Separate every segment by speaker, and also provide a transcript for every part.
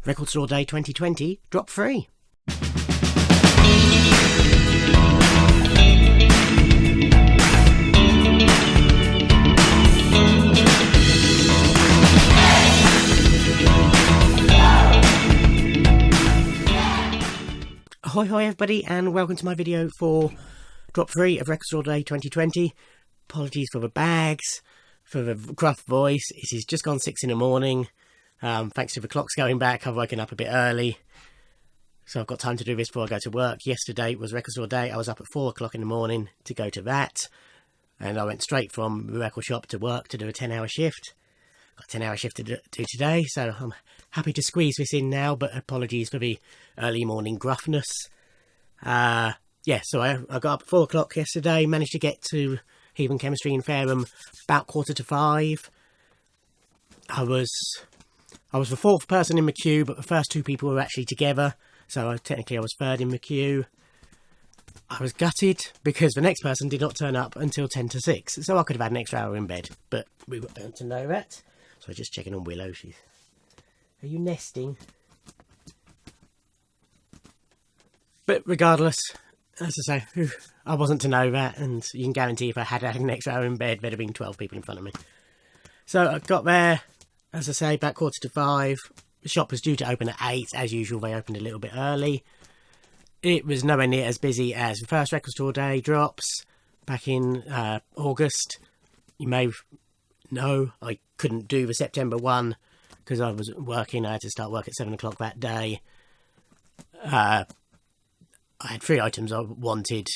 Speaker 1: Record Store Day 2020, drop 3. Ahoy everybody, and welcome to my video for drop 3 of Record Store Day 2020. Apologies for the bags, for the gruff voice. It is just gone 6 in the morning. Thanks to the clocks going back, I've woken up a bit early, so I've got time to do this before I go to work. Yesterday was Record Store Day. I was up at 4 o'clock in the morning to go to that, and I went straight from the record shop to work to do a 10-hour shift. Got a 10-hour shift to do today, so I'm happy to squeeze this in now, but apologies for the early morning gruffness. Yeah, so I got up at 4 o'clock yesterday, managed to get to Heathen Chemistry in Fareham about 4:45. I was the fourth person in the queue, but the first two people were actually together, so technically I was third in the queue. I was gutted because the next person did not turn up until 10 to 6, so I could have had an extra hour in bed, but we were bound to know that. So just checking on Willow. Are you nesting? But regardless, as I say, I wasn't to know that, and you can guarantee if I had had an extra hour in bed, there'd have been 12 people in front of me. So I got there, as I say, about 4:45. The shop was due to open at 8. As usual, they opened a little bit early. It was nowhere near as busy as the first Record Store Day drops back in August. You may know I couldn't do the September one because I was working. I had to start work at 7 o'clock that day. I had 3 items I wanted.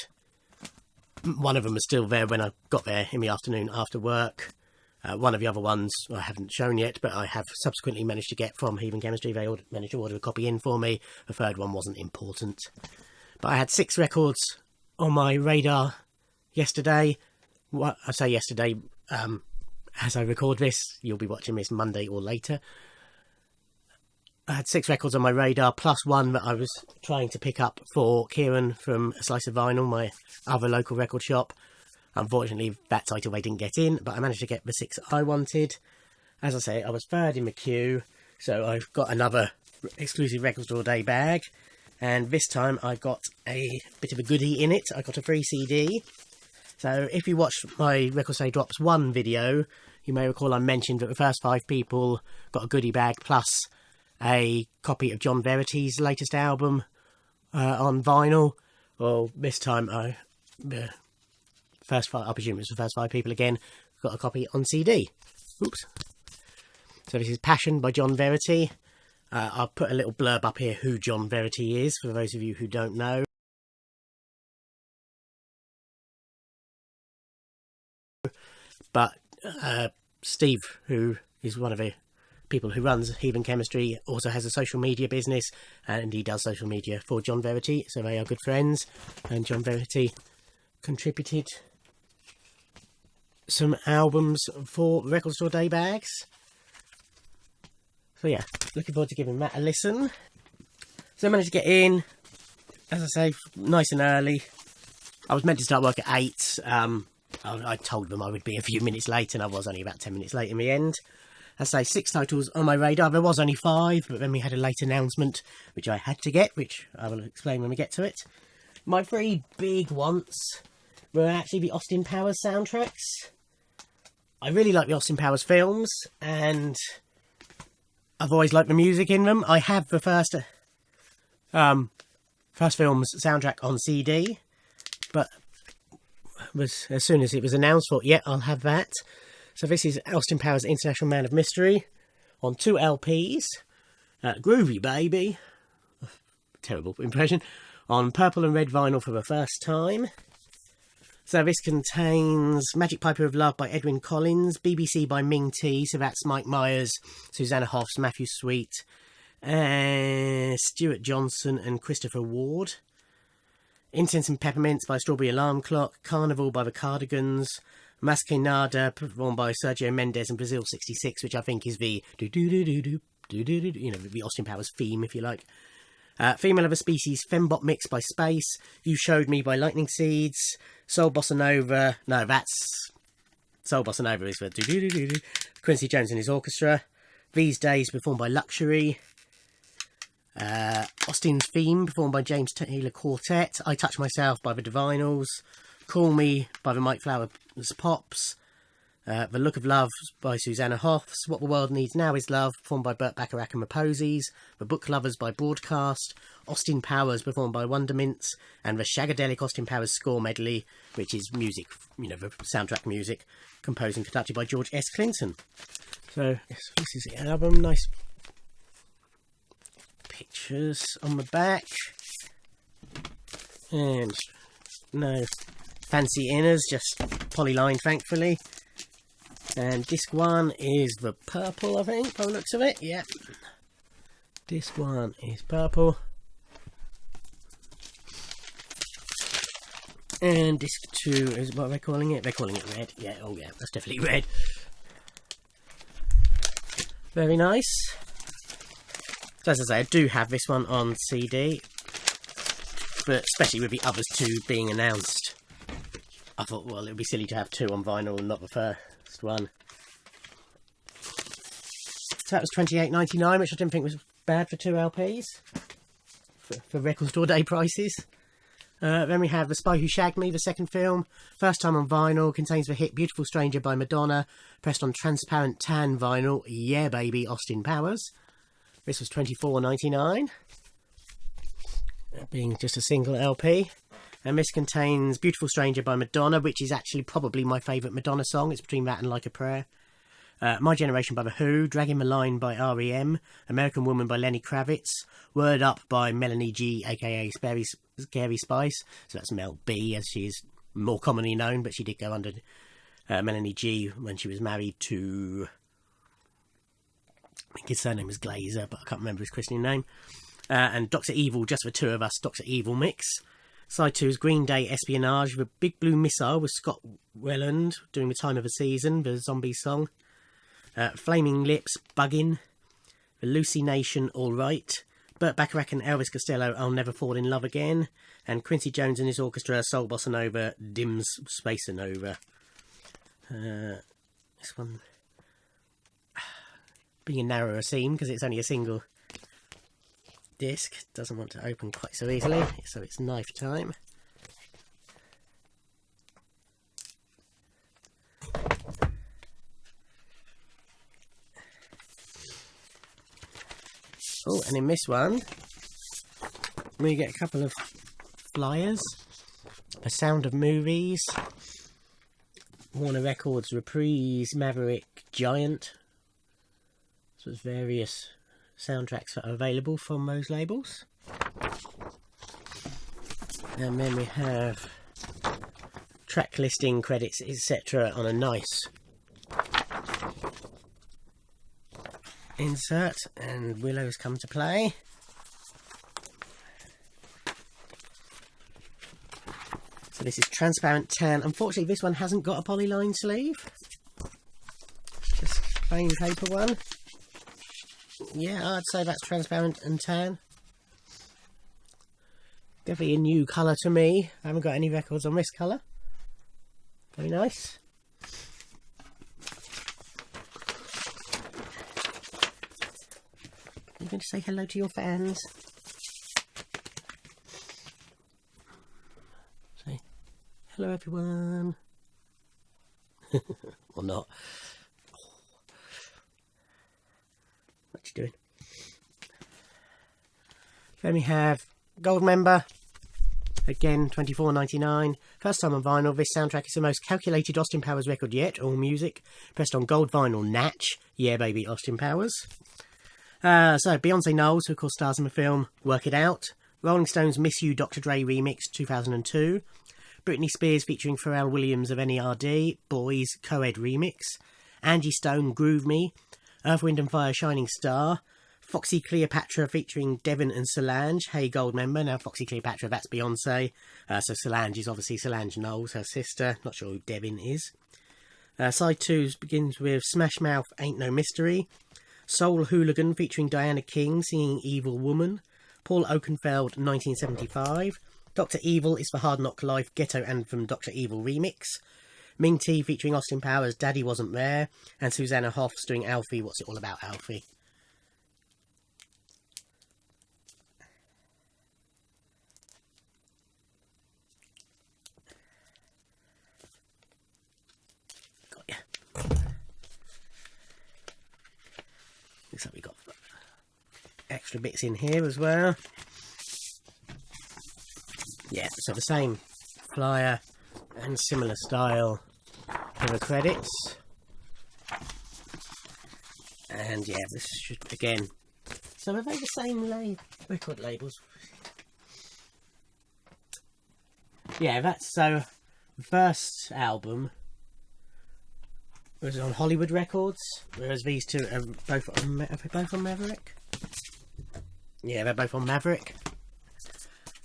Speaker 1: One of them was still there when I got there in the afternoon after work. One of the other ones I haven't shown yet, but I have subsequently managed to get from Heathen Chemistry. They managed to order a copy in for me. The third one wasn't important. But I had 6 records on my radar yesterday. What I say yesterday, as I record this, you'll be watching this Monday or later. I had 6 records on my radar, plus one that I was trying to pick up for Kieran from A Slice of Vinyl, my other local record shop. Unfortunately, that title they didn't get in, but I managed to get the 6 I wanted. As I say, I was third in the queue, so I've got another exclusive Record Store Day bag. And this time I got a bit of a goodie in it. I got a free CD. So if you watched my Record Store Day Drops 1 video, you may recall I mentioned that the first 5 people got a goodie bag plus a copy of John Verity's latest album on vinyl. Well, this time I presume it was the first 5 people again, got a copy on CD. Oops. So this is Passion by John Verity. I'll put a little blurb up here who John Verity is, for those of you who don't know. But Steve, who is one of the people who runs Heathen Chemistry, also has a social media business, and he does social media for John Verity, so they are good friends. And John Verity contributed some albums for Record Store Day bags. So yeah, looking forward to giving that a listen. So I managed to get in, as I say, nice and early. I was meant to start work at 8. I told them I would be a few minutes late, and I was only about 10 minutes late in the end. As I say, 6 titles on my radar. There was only 5, but then we had a late announcement, which I had to get, which I will explain when we get to it. My 3 big wants were actually the Austin Powers soundtracks. I really like the Austin Powers films, and I've always liked the music in them. I have the first film's soundtrack on CD, but as soon as it was announced, thought, yeah, I'll have that. So this is Austin Powers International Man of Mystery on 2 LPs. Groovy Baby, terrible impression, on purple and red vinyl for the first time. So this contains Magic Piper of Love by Edwyn Collins, BBC by Ming T, so that's Mike Myers, Susanna Hoffs, Matthew Sweet, Stuart Johnson and Christopher Ward. Incense and Peppermints by Strawberry Alarm Clock, Carnival by the Cardigans, Mas Que Nada performed by Sergio Mendes and Brazil 66, which I think is the the Austin Powers theme, if you like. Female of a Species Fembot Mix by Space, You Showed Me by Lightning Seeds, Soul Bossa Nova, no, that's Soul Bossa Nova is for Quincy Jones and his orchestra. These Days performed by Luxury. Austin's Theme, performed by James Taylor Quartet. I Touch Myself by the Divinals. Call Me by the Mike Flowers Pops. The Look of Love by Susanna Hoffs. What the World Needs Now Is Love, performed by Burt Bacharach and the Posies. The Book Lovers by Broadcast. Austin Powers, performed by Wondermints. And the Shagadelic Austin Powers Score Medley, which is music, you know, the soundtrack music, composed and conducted by George S. Clinton. So, yes, this is the album. Nice pictures on the back. And no fancy inners, just polyline, thankfully. And disc 1 is the purple, I think, by the looks of it. Yep. Disc 1 is purple. And disc 2 is, what are they calling it? They're calling it red. Yeah, oh yeah, that's definitely red. Very nice. So as I say, I do have this one on CD. But especially with the others two being announced, I thought, well, it would be silly to have 2 on vinyl and not the first one. So that was $28.99, which I didn't think was bad for 2 LPs. For record store day prices. Then we have The Spy Who Shagged Me, the second film. First time on vinyl, contains the hit Beautiful Stranger by Madonna, pressed on transparent tan vinyl. Yeah, baby, Austin Powers. This was $24.99, being just a single LP. And this contains Beautiful Stranger by Madonna, which is actually probably my favourite Madonna song. It's between that and Like a Prayer. My Generation by The Who, Dragging the Line by R.E.M., American Woman by Lenny Kravitz, Word Up by Melanie G, aka Scary Spice. So that's Mel B, as she is more commonly known, but she did go under Melanie G when she was married to, I think his surname was Glazer, but I can't remember his christening name. And Dr. Evil, Just for Two of Us, Dr. Evil mix. Side 2 is Green Day Espionage with Big Blue Missile with Scott Weiland doing The Time of the Season, the zombie song. Flaming Lips, Buggin', The Lucy Nation, All Right, Burt Bacharach and Elvis Costello, I'll Never Fall in Love Again, and Quincy Jones and his orchestra, Soul Bossa Nova, Dim's Spacer Nova. This one being a narrower seam because it's only a single disc, doesn't want to open quite so easily, so it's knife time. Oh, and in this one, we get a couple of flyers. The Sound of Movies, Warner Records Reprise, Maverick, Giant. So there's various soundtracks that are available from those labels. And then we have track listing, credits, etc. on a nice insert, and Willow's come to play. So this is transparent tan. Unfortunately, this one hasn't got a polyline sleeve. Just plain paper one. Yeah, I'd say that's transparent and tan. Definitely a new colour to me. I haven't got any records on this colour. Very nice. Are you going to say hello to your fans? Say hello everyone. Or not. What you doing? Then we have Goldmember. Again, $24.99. First time on vinyl. This soundtrack is the most calculated Austin Powers record yet. All music. Pressed on gold vinyl. Natch. Yeah, baby, Austin Powers. So, Beyonce Knowles, who of course stars in the film Work It Out. Rolling Stones Miss You, Dr. Dre remix, 2002. Britney Spears featuring Pharrell Williams of NERD. Boys, co-ed remix. Angie Stone, Groove Me. Earth, Wind and Fire, Shining Star. Foxy Cleopatra featuring Devon and Solange. Hey Goldmember. Now Foxy Cleopatra, that's Beyonce. So Solange is obviously Solange Knowles, her sister. Not sure who Devon is. Side 2 begins with Smash Mouth, Ain't No Mystery. Soul Hooligan featuring Diana King singing Evil Woman. Paul Oakenfold, 1975. Dr. Evil is for Hard Knock Life Ghetto Anthem Dr. Evil remix. Ming T featuring Austin Powers, Daddy Wasn't There. And Susanna Hoffs doing Alfie, What's It All About, Alfie? looks like we've got extra bits in here as well. Yeah, so the same flyer and similar style for the credits. And yeah, this should, again, so are they the same record labels? Yeah, that's, so the first album was on Hollywood Records, whereas these two are both on, are they both on Maverick? Yeah, they're both on Maverick.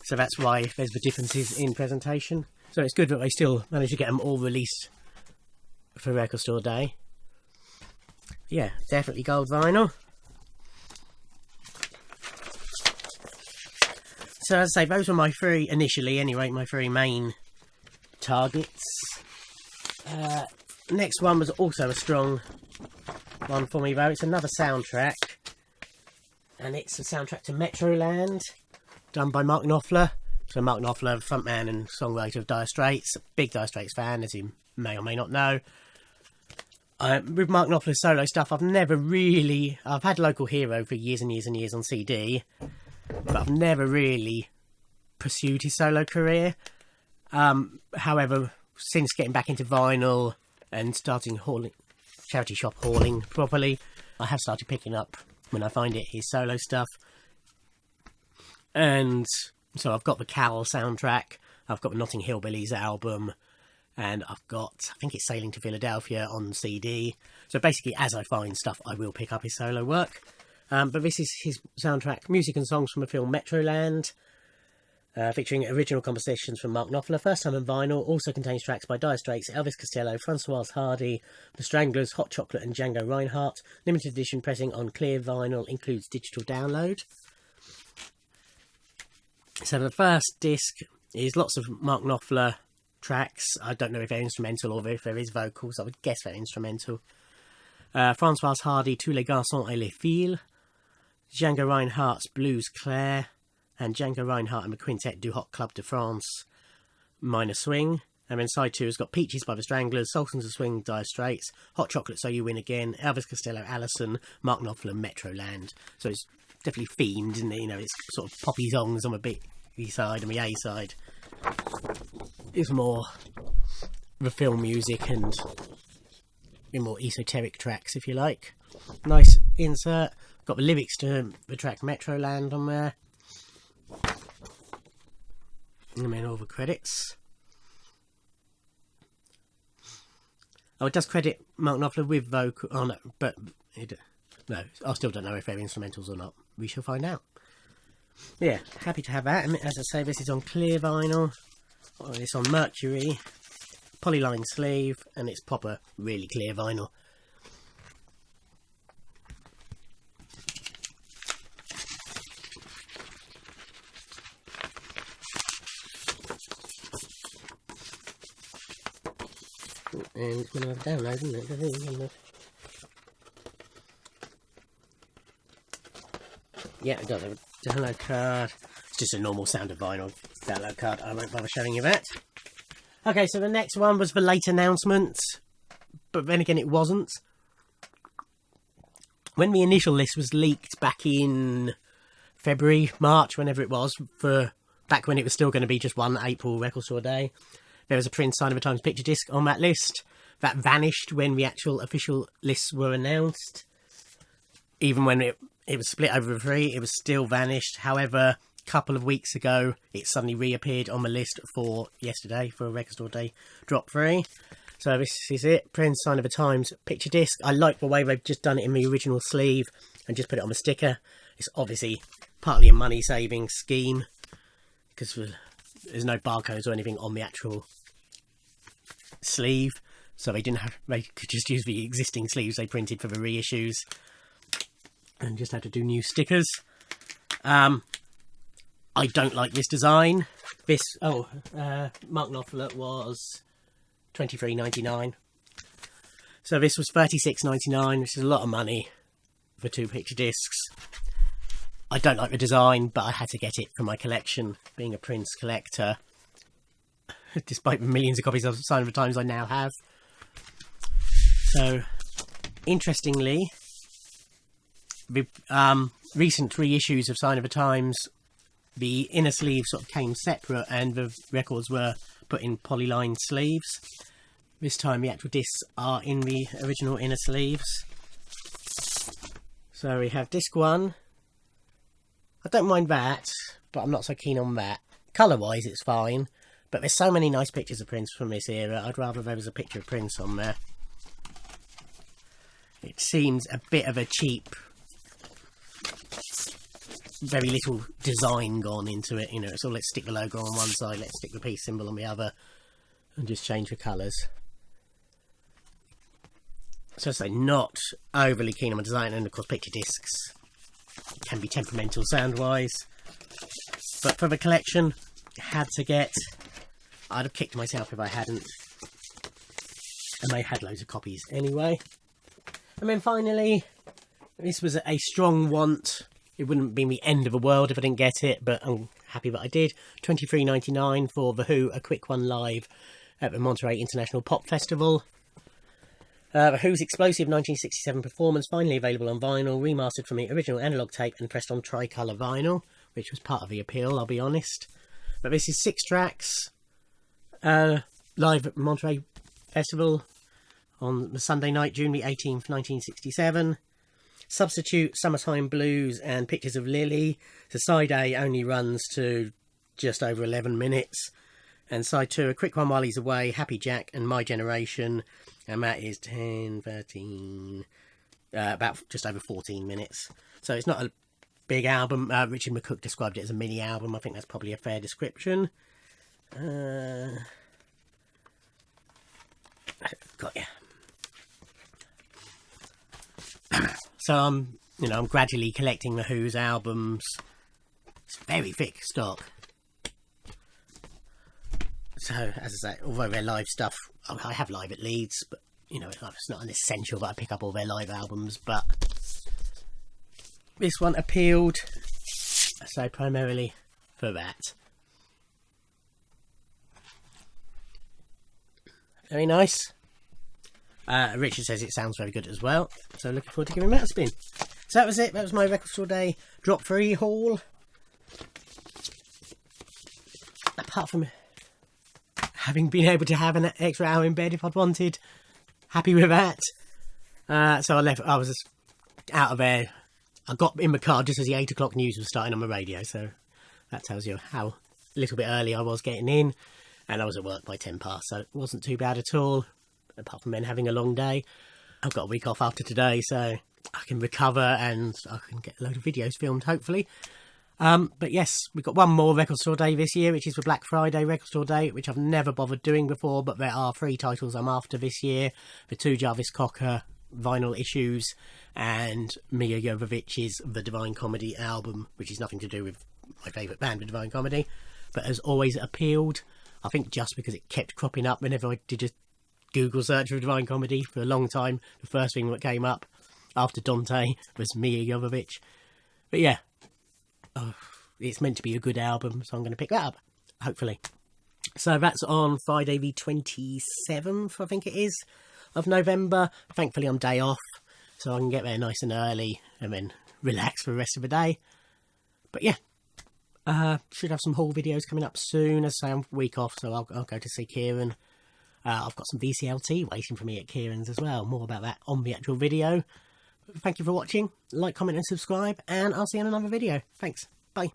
Speaker 1: So that's why there's the differences in presentation. So it's good that they still managed to get them all released for Record Store Day. Yeah, definitely gold vinyl. So as I say, those were my three, initially anyway, my three main targets. Next one was also a strong one for me though. It's another soundtrack. And it's a soundtrack to Metroland, done by Mark Knopfler. So Mark Knopfler, frontman and songwriter of Dire Straits, a big Dire Straits fan, as you may or may not know. With Mark Knopfler's solo stuff, I've had Local Hero for years and years and years on CD, but I've never really pursued his solo career. However, since getting back into vinyl and starting charity shop hauling properly, I have started picking up, when I find it, his solo stuff. And so I've got the Cal soundtrack, I've got the Notting Hill Billies album, and I've got, I think it's Sailing to Philadelphia on CD. So basically, as I find stuff, I will pick up his solo work. But this is his soundtrack, music and songs from the film Metroland, featuring original compositions from Mark Knopfler, first time on vinyl. Also contains tracks by Dire Straits, Elvis Costello, Francoise Hardy, The Stranglers, Hot Chocolate and Django Reinhardt. Limited edition pressing on clear vinyl, includes digital download. So the first disc is lots of Mark Knopfler tracks. I don't know if they're instrumental or if there is vocals. I would guess they're instrumental. Francoise Hardy, Tous les garçons et les filles. Django Reinhardt's Blues Claire. And Django Reinhardt and the Quintet du Hot Club de France, Minor Swing. And then side 2 has got Peaches by the Stranglers, Sultans of Swing, Dire Straits, Hot Chocolate So You Win Again, Elvis Costello, Allison, Mark Knopfler, Metroland. So it's definitely themed, isn't it? You know, it's sort of poppy songs on the B side and the A side. It's more the film music and more esoteric tracks, if you like. Nice insert. Got the lyrics to the track Metroland on there. And then all the credits. Oh, it does credit Mark Knopfler with vocal. Oh no, but no, I still don't know if they're instrumentals or not. We shall find out. Yeah, happy to have that. And as I say, this is on clear vinyl. Or it's on Mercury, polyline sleeve, and it's proper, really clear vinyl. And it's going to have a download, isn't it? Yeah, it does have a download card. It's just a normal sound of vinyl download card. I won't bother showing you that. Okay, so the next one was the late announcement, but then again it wasn't. When the initial list was leaked back in February, March, whenever it was, for back when it was still going to be just one April Record Store Day, there was a Prince Sign of the Times picture disc on that list. That vanished when the actual official lists were announced. Even when it was split over three, it was still vanished. However, a couple of weeks ago, it suddenly reappeared on the list for yesterday, for a Record Store Day Drop 3. So this is it, Prince Sign of the Times picture disc. I like the way they've just done it in the original sleeve and just put it on the sticker. It's obviously partly a money-saving scheme, because there's no barcodes or anything on the actual sleeve, so they could just use the existing sleeves they printed for the reissues and just had to do new stickers. I don't like this design. Mark Knopfler was $23.99, so this was $36.99, which is a lot of money for 2 picture discs. I don't like the design, but I had to get it for my collection, being a Prince collector, despite the millions of copies of Sign of the Times I now have. So, interestingly, the recent reissues of Sign of the Times, the inner sleeves sort of came separate and the records were put in polyline sleeves. This time the actual discs are in the original inner sleeves. So we have disc 1. I don't mind that, but I'm not so keen on that. Colour wise it's fine, but there's so many nice pictures of Prince from this era, I'd rather there was a picture of Prince on there. It seems a bit of a cheap, very little design gone into it, you know. So let's stick the logo on one side, let's stick the peace symbol on the other, and just change the colours. So I say, not overly keen on the design, and of course picture discs can be temperamental sound wise, but for the collection, had to get. I'd have kicked myself if I hadn't, and they had loads of copies anyway. And then finally, this was a strong want. It wouldn't be the end of the world if I didn't get it, but I'm happy that I did. $23.99 for The Who, A Quick One live at the Monterey International Pop Festival. The Who's explosive 1967 performance, finally available on vinyl, remastered from the original analogue tape and pressed on tricolour vinyl, which was part of the appeal, I'll be honest. But this is 6 tracks, live at Monterey Festival on the Sunday night, June the 18th, 1967. Substitute, Summertime Blues and Pictures of Lily. So side A only runs to just over 11 minutes. And side 2, A Quick One While He's Away, Happy Jack and My Generation. And that is 10, 13, about just over 14 minutes. So it's not a big album. Richard McCook described it as a mini album. I think that's probably a fair description. Got ya. So I'm gradually collecting the Who's albums. It's very thick stock. So, as I say, although their live stuff, I have live at Leeds, but, you know, it's not an essential that I pick up all their live albums, but this one appealed, so primarily for that. Very nice. Richard says it sounds very good as well, so looking forward to giving that a spin. So that was it. That was my Record Store Day Drop Free haul. Apart from having been able to have an extra hour in bed if I'd wanted, happy with that. So I was just out of there. I got in the car just as the 8 o'clock news was starting on the radio, so that tells you how a little bit early I was getting in, and I was at work by 10 past, so it wasn't too bad at all. Apart from then having a long day, I've got a week off after today, so I can recover and I can get a load of videos filmed, hopefully. But yes, we've got one more Record Store Day this year, which is the Black Friday Record Store Day, which I've never bothered doing before, but there are 3 titles I'm after this year. The 2 Jarvis Cocker vinyl issues and Mia Jovovich's The Divine Comedy album, which is nothing to do with my favourite band, The Divine Comedy, but has always appealed. I think just because it kept cropping up whenever I did a Google search for Divine Comedy for a long time. The first thing that came up after Dante was Mia Jovovich. But yeah, it's meant to be a good album, so I'm going to pick that up, hopefully. So that's on Friday the 27th, I think it is, of November. Thankfully I'm day off, so I can get there nice and early and then relax for the rest of the day. But yeah, should have some haul videos coming up soon. As I say, I'm a week off, so I'll go to see Kieran. I've got some VCLT waiting for me at Kieran's as well. More about that on the actual video. Thank you for watching. Like, comment and subscribe, and I'll see you in another video. Thanks. Bye.